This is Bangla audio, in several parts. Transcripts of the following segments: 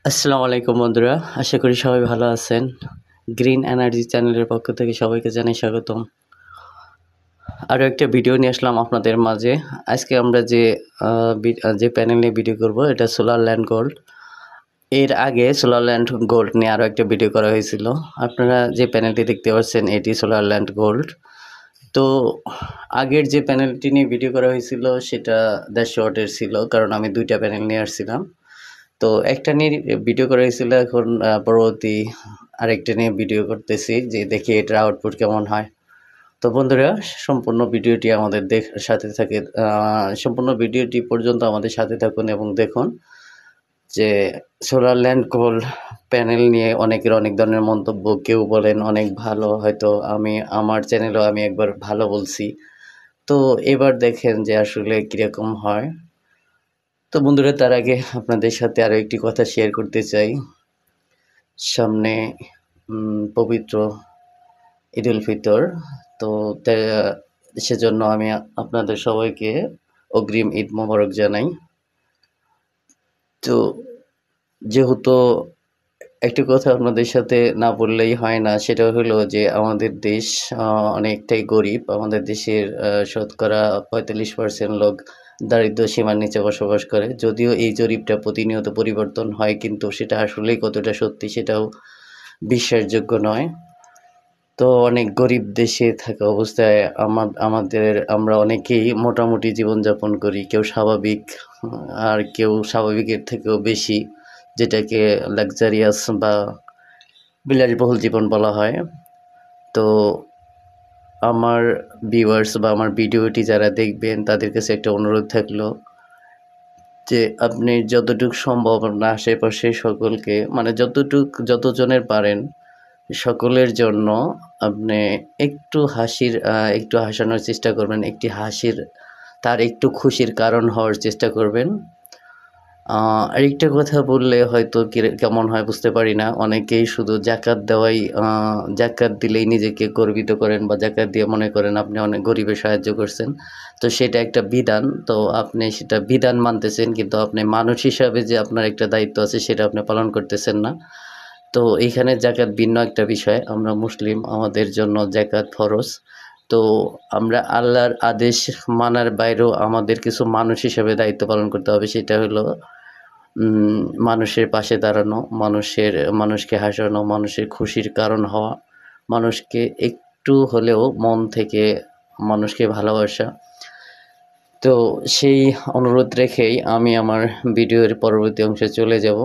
আসসালামু আলাইকুম বন্ধুরা, আশা করি সবাই ভালো আছেন। গ্রিন এনার্জি চ্যানেলের পক্ষ থেকে সবাইকে জানাই স্বাগতম। আরও একটা ভিডিও নিয়ে আসলাম আপনাদের মাঝে। আজকে আমরা যে প্যানেল নিয়ে ভিডিও করব এটা সোলার ল্যান্ড গোল্ড। এর আগে সোলার ল্যান্ড গোল্ড নিয়ে আরও একটা ভিডিও করা হয়েছিল। আপনারা যে প্যানেলটি দেখতে পাচ্ছেন এটি সোলার ল্যান্ড গোল্ড। তো আগের যে প্যানেলটি নিয়ে ভিডিও করা হয়েছিল সেটা 150 ওয়াটের ছিল, কারণ আমি দুইটা প্যানেল নিয়ে আসছিলাম। তো একটা নিয়ে ভিডিও করা হয়েছিল, এখন পরবর্তী আরেকটা নিয়ে ভিডিও করতেছি যে দেখি এটার আউটপুট কেমন হয়। তো বন্ধুরা, সম্পূর্ণ ভিডিওটি আমাদের সম্পূর্ণ ভিডিওটি পর্যন্ত আমাদের সাথে থাকুন এবং দেখুন যে সোলার ল্যান্ড গোল্ড প্যানেল নিয়ে অনেকের অনেক ধরনের মন্তব্য। কেউ বলেন অনেক ভালো, হয়তো আমার চ্যানেলেও আমি একবার ভালো বলছি। তো এবার দেখেন যে আসলে কীরকম হয়। তো বন্ধুরা, তার আগে আপনাদের সাথে আরও একটি কথা শেয়ার করতে চাই। সামনে পবিত্র ঈদ উল ফিতর, তো সেজন্য আমি আপনাদের সবাইকে অগ্রিম ঈদ মোবারক জানাই। তো যেহেতু একটি কথা আপনাদের সাথে না বললেই হয় না, সেটা হলো যে আমাদের দেশ অনেকটাই গরিব। আমাদের দেশের শতকরা 45% লোক দারিদ্র্য সীমার নিচে বসবাস করে। যদিও এই জরিপটা প্রতিনিয়ত পরিবর্তন হয়, কিন্তু সেটা আসলেই কতটা সত্যি সেটাও বিশ্বাসযোগ্য নয়। তো অনেক গরিব দেশে থাকা অবস্থায় আমরা অনেকেই মোটামুটি জীবনযাপন করি। কেউ স্বাভাবিক, আর কেউ স্বাভাবিকের থেকেও বেশি, যেটাকে লাক্সারিয়াস বা বিলাসবহুল জীবন বলা হয়। তো আমার ভিউয়ার্স বা আমার ভিডিওটি যারা দেখবেন তাদের কাছে একটা অনুরোধ থাকলো যে আপনি যতটুকু সম্ভব আপনার আশেপাশে সকলকে, মানে যতজনের পারেন সকলের জন্য আপনি একটু হাসানোর চেষ্টা করবেন, তার একটু খুশির কারণ হওয়ার চেষ্টা করবেন। আরেকটা কথা বললে হয়তো কেমন হয় বুঝতে পারি না, অনেকেই শুধু জাকাত দিলেই নিজেকে গর্বিত করেন বা জাকাত দিয়ে মনে করেন আপনি অনেক গরিবের সাহায্য করছেন। তো সেটা একটা বিধান, তো আপনি সেটা বিধান মানতেছেন, কিন্তু আপনি মানুষ হিসাবে যে আপনার একটা দায়িত্ব আছে সেটা আপনি পালন করতেছেন না। তো এইখানে জাকাত ভিন্ন একটা বিষয়। আমরা মুসলিম, আমাদের জন্য জাকাত ফরজ। তো আমরা আল্লাহর আদেশ মানার বাইরেও আমাদের কিছু মানুষ হিসেবে দায়িত্ব পালন করতে হবে। সেটা হলো মানুষের পাশে দাঁড়ানো, মানুষকে হাসানো, মানুষের খুশির কারণ হওয়া, মানুষকে একটু হলেও মন থেকে মানুষকে ভালোবাসা। তো সেই অনুরোধ রেখেই আমি আমার ভিডিওর পরবর্তী অংশে চলে যাব।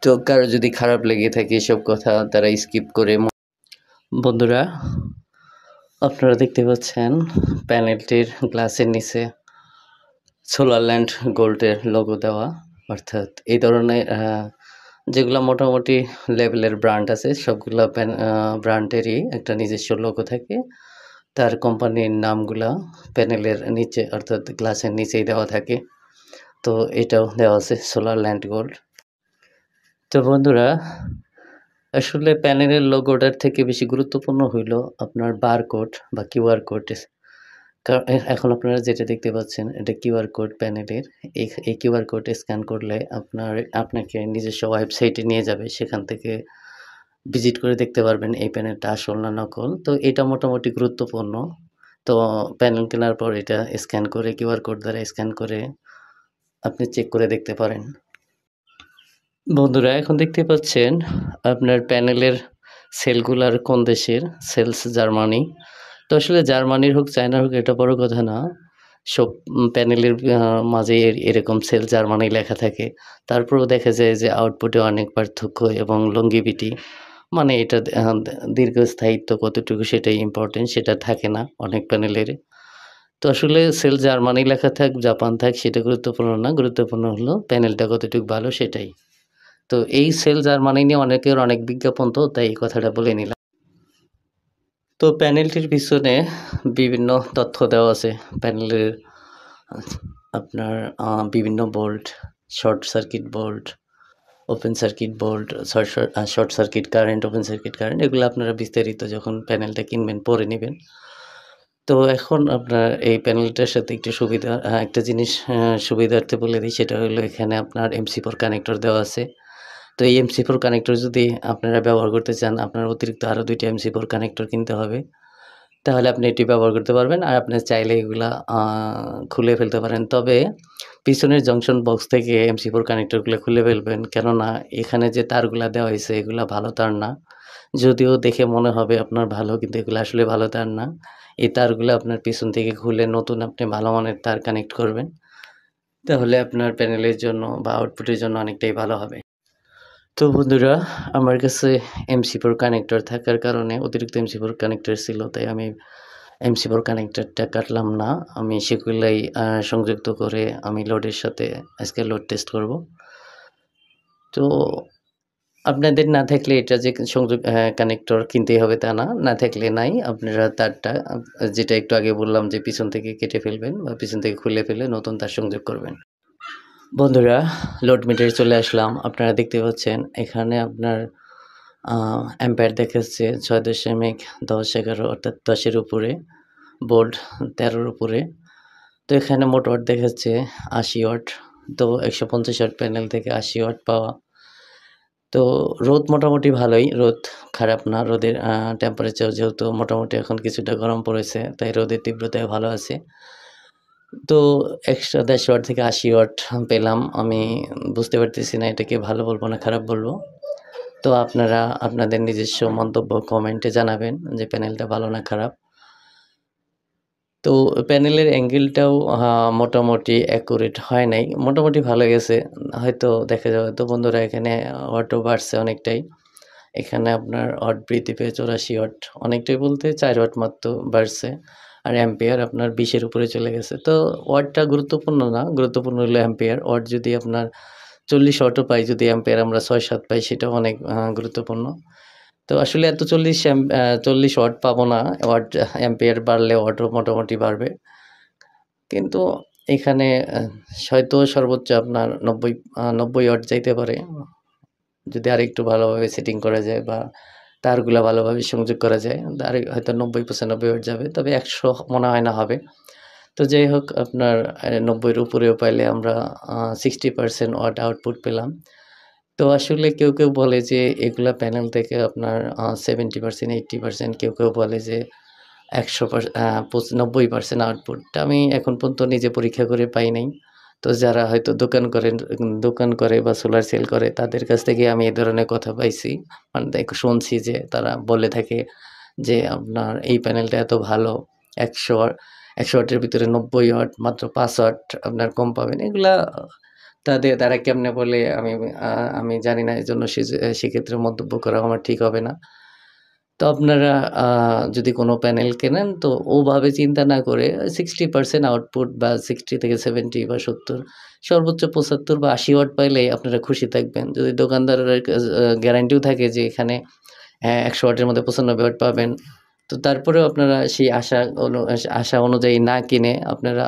তো কারো যদি খারাপ লেগে থাকে এসব কথা, তারা স্কিপ করে। বন্ধুরা, আপনারা দেখতে পাচ্ছেন প্যানেলটির গ্লাসের নিচে সোলার ল্যান্ড গোল্ডের লোগো দেওয়া, অর্থাৎ এই ধরনের যেগুলো মোটামুটি লেভেলের ব্র্যান্ড আছে সবগুলো ব্র্যান্ডেরই একটা নিজস্ব লোগো থাকে। তার কোম্পানির নামগুলা প্যানেলের নিচে অর্থাৎ গ্লাসের নিচেই দেওয়া থাকে। তো এটাও দেওয়া আছে সোলার ল্যান্ড গোল্ড। তো বন্ধুরা, আসলে প্যানেলের লোগোটার থেকে বেশি গুরুত্বপূর্ণ হইল আপনার বারকোড বা কিউআর কোড। কারণ এখন আপনারা যেটা দেখতে পাচ্ছেন এটা কিউআর কোড প্যানেলের। এই কিউআর কোড স্ক্যান করলে আপনাকে নিজস্ব ওয়েবসাইটে নিয়ে যাবে, সেখান থেকে ভিজিট করে দেখতে পারবেন এই প্যানেলটা আসল না নকল। তো এটা মোটামুটি গুরুত্বপূর্ণ। তো প্যানেল কেনার পর এটা কিউআর কোড দ্বারা স্ক্যান করে আপনি চেক করে দেখতে পারেন। বন্ধুরা, এখন দেখতে পাচ্ছেন আপনার প্যানেলের সেলগুলার কোন দেশের। Cells Germany. তো আসলে জার্মানির হোক চায়নার হোক এটা বড় কথা না, সব প্যানেলের মাঝে এরকম সেল জার্মানি লেখা থাকে। তারপরেও দেখা যায় যে আউটপুটে অনেক পার্থক্য এবং লংগিভিটি, মানে এটা দীর্ঘস্থায়িত্ব কতটুকু সেটাই ইম্পর্টেন্ট, সেটা থাকে না অনেক প্যানেলের। তো আসলে সেল জার্মানি লেখা থাক জাপান থাক সেটা গুরুত্বপূর্ণ না, গুরুত্বপূর্ণ হলো প্যানেলটা কতটুকু ভালো সেটাই। তো এই সেল জার্মানি নিয়ে অনেকের অনেক বিজ্ঞাপন, তো তাই এই কথাটা বলে নিলাম। তো প্যানেলটির পিছনে বিভিন্ন তথ্য দেওয়া আছে। প্যানেলের আপনার বিভিন্ন volt, short circuit volt, open circuit volt, short circuit current, open circuit current, এগুলো আপনারা বিস্তারিত যখন প্যানেলটা কিনবেন পরে নেবেন। তো এখন আপনার এই প্যানেলটার সাথে একটা জিনিস সুবিধার্থে বলে দিই, সেটা হলো এখানে আপনার MC4 কানেক্টর দেওয়া আছে। তো এই MC4 কানেক্টর যদি আপনারা ব্যবহার করতে চান, আপনার অতিরিক্ত আরও ২টা MC4 কানেক্টর কিনতে হবে। তাহলে আপনি এটি ব্যবহার করতে পারবেন। আর আপনি চাইলে এগুলা খুলে ফেলতে পারেন। তবে পিছনের জংশন বক্স থেকে MC4 কানেক্টরগুলো খুলে ফেলবেন। কেননা এখানে যে তারগুলা দেওয়া হয়েছে এগুলা ভালো তার না। যদিও দেখে মনে হবে আপনার ভালো, কিন্তু এগুলো আসলে ভালো তার না। এই তারগুলো আপনার পিছন থেকে খুলে নতুন আপনি ভালো মানের তার কানেক্ট করবেন। তাহলে আপনার প্যানেলের জন্য বা আউটপুটের জন্য অনেকটাই ভালো হবে। তো বন্ধুরা, আমার কাছে MC4 কানেক্টর থাকার কারণে অতিরিক্ত MC4 কানেক্টর ছিল, তাই আমি MC4 কানেক্টরটা কাটলাম না। আমি সেগুলাই সংযুক্ত করে আমি লোডের সাথে আজকে লোড টেস্ট করব। তো আপনাদের না থাকলে এটা যে সংযোগ কানেক্টর কিনতেই হবে তা না। না থাকলে নাই। আপনারা তারটা যেটা একটু আগে বললাম যে পিছন থেকে কেটে ফেলবেন বা পিছন থেকে খুলে ফেলে নতুন তার সংযোগ করবেন। বন্ধুরা, লোড মিটারে চলে আসলাম। আপনারা দেখতে পাচ্ছেন এখানে আপনার অ্যাম্পিয়ার দেখাচ্ছে ৬.১০-১১ অর্থাৎ ১০ এর উপরে, বোল্ট ১৩ র উপরে। তো এখানে মোট ওয়াট দেখাচ্ছে ৮০ ওয়াট। তো ১৫০ ওয়াট প্যানেল থেকে ৮০ ওয়াট পাওয়া। তো রোদ মোটামুটি ভালোই, রোদ খারাপ না। রোদের টেম্পারেচার যেহেতু মোটামুটি এখন কিছুটা গরম পড়েছে, তাই রোদের তীব্রতাও ভালো আছে। তো ১১০ ওয়াট থেকে ৮০ ওয়াট পেলাম। আমি বুঝতে পারতেছি না এটাকে ভালো বলবো না খারাপ বলবো। তো আপনারা আপনাদের নিজস্ব মন্তব্য কমেন্টে জানাবেন যে প্যানেলটা ভালো না খারাপ। তো প্যানেলের অ্যাঙ্গেলটাও মোটামুটি অ্যাকুরেট হয় নাই। মোটামুটি ভালো গেছে। হয়তো দেখা যাবে। তো বন্ধুরা, এখানে ওয়াটও বাড়ছে অনেকটাই। এখানে আপনার ওয়াট বৃদ্ধি পেয়ে ৮৪ ওয়াট, অনেকটাই বলতে ৪ ওয়াট মাত্র বাড়ছে। আর অ্যাম্পিয়ার আপনার ২০ এর উপরে চলে গেছে। তো ওয়াটটা গুরুত্বপূর্ণ না, গুরুত্বপূর্ণ হলো অ্যাম্পিয়ার। ওয়াট যদি আপনার ৪০ ওয়াটও পাই, যদি অ্যাম্পিয়ার আমরা ৬-৭ পাই, সেটাও অনেক গুরুত্বপূর্ণ। তো আসলে এত ৪০ ওয়াট পাবো না। ওয়াট অ্যাম্পিয়ার বাড়লে ওয়াটও মোটামুটি বাড়বে। কিন্তু এখানে হয়তো সর্বোচ্চ আপনার ৯০ ওয়াট যাইতে পারে। যদি আরেকটু ভালোভাবে সেটিং করা যায় বা তারগুলা ভালোভাবে সংযোগ করা যায়, হয়তো ৯০-৯৫ ওয়াট যাবে। তবে ১০০ মনে হয় না হবে। তো যাই হোক, আপনার ৯০ এর উপরেও পাইলে আমরা 60% ওয়াট আউটপুট পেলাম। তো আসলে কেউ বলে যে এগুলা প্যানেল থেকে আপনার 70%, 80%, কেউ বলে যে ৯০% আউটপুট। আমি এখন পর্যন্ত নিজে পরীক্ষা করে পাই নাই। তো যারা হয়তো দোকান করে বা সোলার সেল করে, তাদের কাছ থেকে আমি এ ধরনের কথা পাইছি। মানে শুনছি যে তারা বলে থাকে যে আপনার এই প্যানেলটা এত ভালো, ১০০ ওয়াটের ভিতরে ৯০ ওয়াট, মাত্র ৫ ওয়াট আপনার কম পাবেন। এগুলা তারা কেমনে বলে আমি জানি না। এজন্য সেক্ষেত্রে মন্তব্য করা আমার ঠিক হবে না। তো আপনারা যদি কোনো প্যানেল কেনেন, তো ওভাবে চিন্তা না করে 60% আউটপুট বা 60 থেকে 70 বা ৭০, সর্বোচ্চ ৭৫ বা ৮০ ওয়াট পাইলেই আপনারা খুশি থাকবেন। যদি দোকানদারের গ্যারান্টিও থাকে যে এখানে ১০০ ওয়াটের মধ্যে ৯৫ ওয়াট পাবেন। তো তারপরেও আপনারা সেই আশা অনুযায়ী না কিনে আপনারা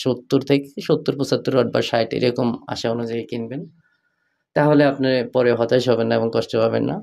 ৭০ থেকে ৭০-৭৫ ওয়াট বা ৬০ এরকম আশা অনুযায়ী কিনবেন। তাহলে আপনি পরে হতাশ হবেন না এবং কষ্ট পাবেন না।